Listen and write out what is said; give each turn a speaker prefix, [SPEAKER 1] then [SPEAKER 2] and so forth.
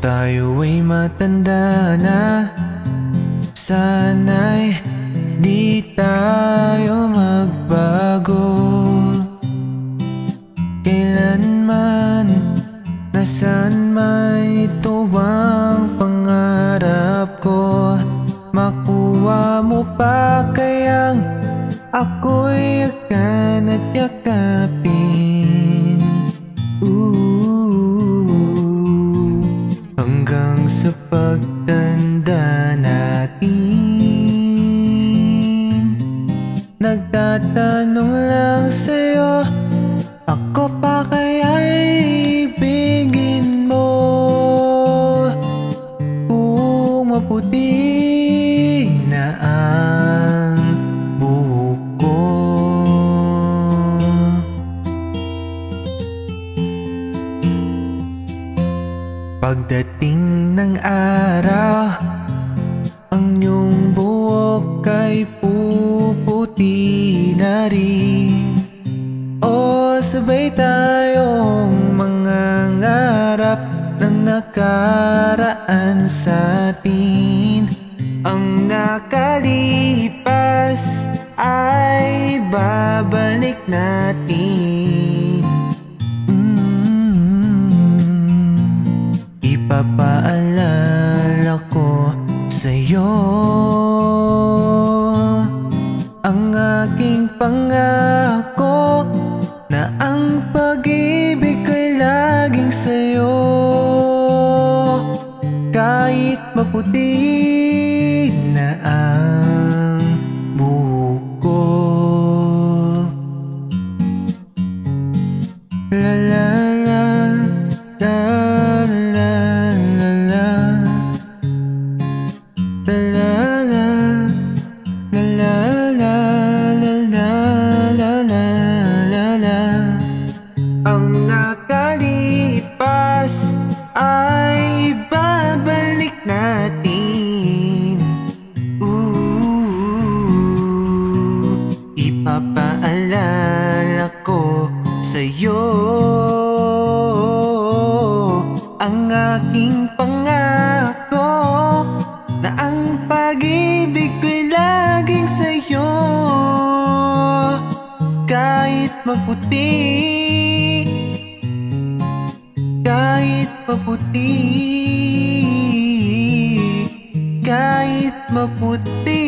[SPEAKER 1] tayo ay matanda na, sana'y di tayo magbago. Kailanman, nasaan may tuwang pangarap ko, makuha mo pa kayang ako'y yakan at yakapin. Hanggang sa pagtanda natin, nagtatanong lang sa'yo, ako pa kaya'y ibigin mo? Kung maputi na ang buhok ko, pagdating ng araw, ang iyong buhok ay puputi na rin. O sabay tayong mangangarap ng nakaraan sa atin. Ang nakalipas ay babalik natin. Ipapaalala ko sa'yo ang aking pangako, na ang pag-ibig ko'y laging sa'yo. Kahit maputi na ang buhok ko. La la la la la la la la la la la la la la la la. Ang nakalipas ay babalik natin. Ipapaalala ko sa'yo ang aking pangako, na ang pag-ibig ko'y laging sa'yo. Kahit maputi, kahit maputi, kahit maputi